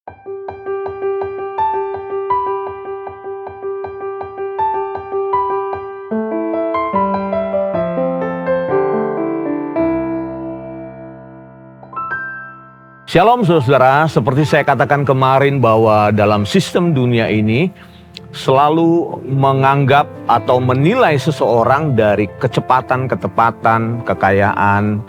Shalom saudara, seperti saya katakan kemarin bahwa dalam sistem dunia ini selalu menganggap atau menilai seseorang dari kecepatan, ketepatan, kekayaan,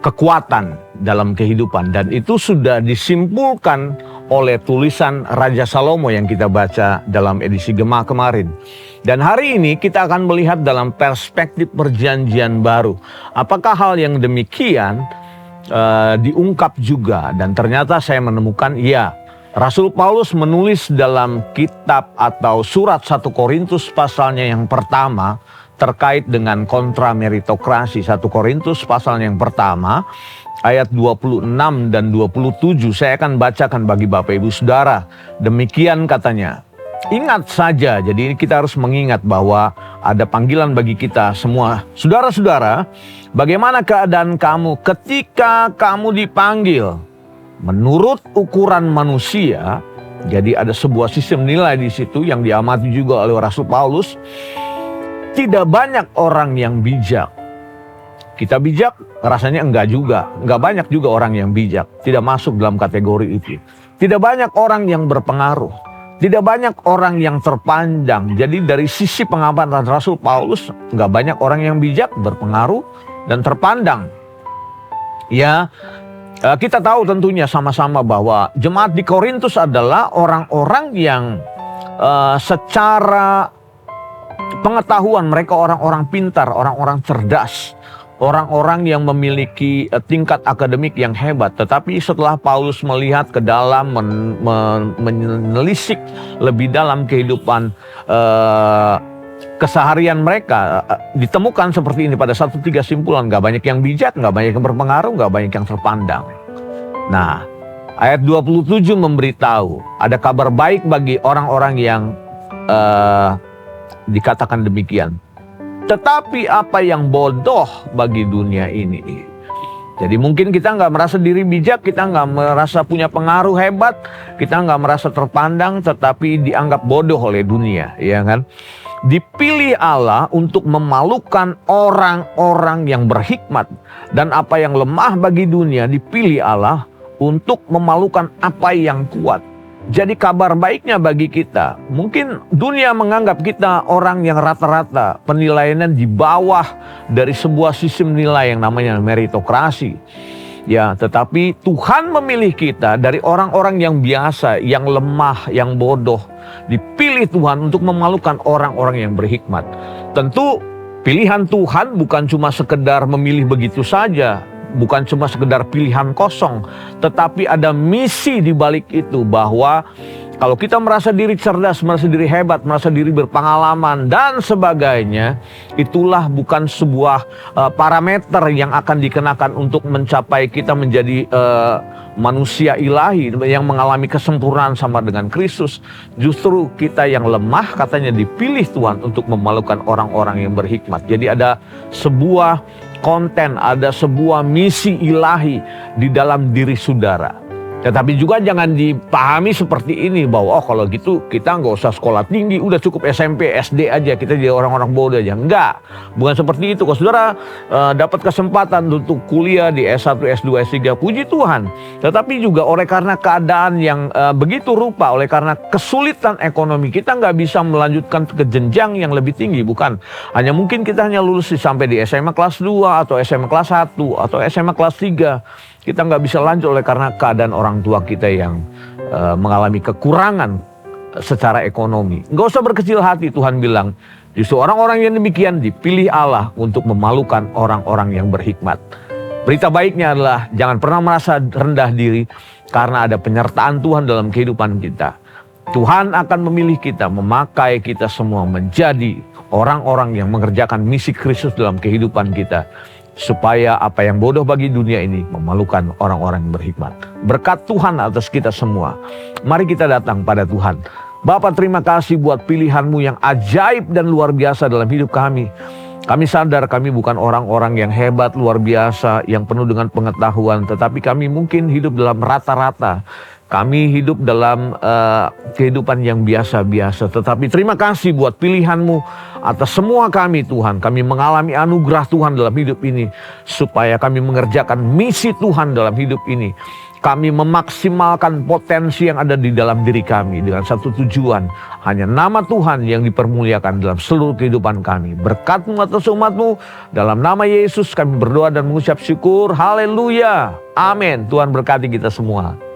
kekuatan dalam kehidupan. Dan itu sudah disimpulkan oleh tulisan Raja Salomo yang kita baca dalam edisi Gema kemarin. Dan hari ini kita akan melihat dalam perspektif perjanjian baru. Apakah hal yang demikian diungkap juga, dan ternyata saya menemukan ya, Rasul Paulus menulis dalam kitab atau surat 1 Korintus pasalnya yang pertama terkait dengan kontra meritokrasi. 1 Korintus pasalnya yang pertama ayat 26 dan 27 saya akan bacakan bagi Bapak Ibu Saudara. Demikian katanya. Ingat saja, jadi kita harus mengingat bahwa ada panggilan bagi kita semua. Saudara-saudara, bagaimana keadaan kamu ketika kamu dipanggil? Menurut ukuran manusia, jadi ada sebuah sistem nilai di situ yang diamati juga oleh Rasul Paulus. Tidak banyak orang yang bijak. Kita bijak? Rasanya enggak juga. Enggak banyak juga orang yang bijak. Tidak masuk dalam kategori itu. Tidak banyak orang yang berpengaruh. Tidak banyak orang yang terpandang. Jadi dari sisi pengamatan Rasul Paulus, nggak banyak orang yang bijak, berpengaruh, dan terpandang. Ya, kita tahu tentunya sama-sama bahwa jemaat di Korintus adalah orang-orang yang secara pengetahuan mereka orang-orang pintar, orang-orang cerdas. Orang-orang yang memiliki tingkat akademik yang hebat. Tetapi setelah Paulus melihat ke dalam, menelisik lebih dalam kehidupan keseharian mereka, ditemukan seperti ini pada 1-3 simpulan. Gak banyak yang bijak, gak banyak yang berpengaruh, gak banyak yang terpandang. Nah, ayat 27 memberitahu ada kabar baik bagi orang-orang yang dikatakan demikian. Tetapi apa yang bodoh bagi dunia ini. Jadi mungkin kita nggak merasa diri bijak, kita nggak merasa punya pengaruh hebat, kita nggak merasa terpandang, tetapi dianggap bodoh oleh dunia, ya kan? Dipilih Allah untuk memalukan orang-orang yang berhikmat, dan apa yang lemah bagi dunia dipilih Allah untuk memalukan apa yang kuat. Jadi kabar baiknya bagi kita, mungkin dunia menganggap kita orang yang rata-rata, penilaiannya di bawah dari sebuah sistem nilai yang namanya meritokrasi. Ya, tetapi Tuhan memilih kita dari orang-orang yang biasa, yang lemah, yang bodoh. Dipilih Tuhan untuk memalukan orang-orang yang berhikmat. Tentu pilihan Tuhan bukan cuma sekedar memilih begitu saja. Bukan cuma sekedar pilihan kosong, tetapi ada misi di balik itu, bahwa kalau kita merasa diri cerdas, merasa diri hebat, merasa diri berpengalaman dan sebagainya, itulah bukan sebuah parameter yang akan dikenakan untuk mencapai kita menjadi manusia ilahi yang mengalami kesempurnaan sama dengan Kristus. Justru kita yang lemah katanya dipilih Tuhan untuk memalukan orang-orang yang berhikmat. Jadi ada sebuah konten, ada sebuah misi ilahi di dalam diri saudara. Tetapi juga jangan dipahami seperti ini, bahwa kalau gitu kita nggak usah sekolah tinggi, udah cukup SMP, SD aja, kita jadi orang-orang bodoh aja. Enggak, bukan seperti itu. Kalau saudara dapat kesempatan untuk kuliah di S1, S2, S3, puji Tuhan. Tetapi juga oleh karena keadaan yang begitu rupa, oleh karena kesulitan ekonomi, kita nggak bisa melanjutkan ke jenjang yang lebih tinggi. Bukan, hanya mungkin kita hanya lulus sampai di SMA kelas 2, atau SMA kelas 1, atau SMA kelas 3. Kita nggak bisa lanjut oleh karena keadaan orang tua kita yang mengalami kekurangan secara ekonomi. Nggak usah berkecil hati, Tuhan bilang. Justru orang-orang yang demikian dipilih Allah untuk memalukan orang-orang yang berhikmat. Berita baiknya adalah jangan pernah merasa rendah diri, karena ada penyertaan Tuhan dalam kehidupan kita. Tuhan akan memilih kita, memakai kita semua menjadi orang-orang yang mengerjakan misi Kristus dalam kehidupan kita. Supaya apa yang bodoh bagi dunia ini memalukan orang-orang yang berhikmat. Berkat Tuhan atas kita semua. Mari kita datang pada Tuhan. Bapa, terima kasih buat pilihan-Mu yang ajaib dan luar biasa dalam hidup kami. Kami sadar kami bukan orang-orang yang hebat, luar biasa, yang penuh dengan pengetahuan. Tetapi kami mungkin hidup dalam rata-rata. Kami hidup dalam kehidupan yang biasa-biasa. Tetapi terima kasih buat pilihan-Mu atas semua kami Tuhan. Kami mengalami anugerah Tuhan dalam hidup ini. Supaya kami mengerjakan misi Tuhan dalam hidup ini. Kami memaksimalkan potensi yang ada di dalam diri kami dengan satu tujuan. Hanya nama Tuhan yang dipermuliakan dalam seluruh kehidupan kami. Berkat-Mu atas umat-Mu. Dalam nama Yesus kami berdoa dan mengucap syukur. Haleluya. Amin. Tuhan berkati kita semua.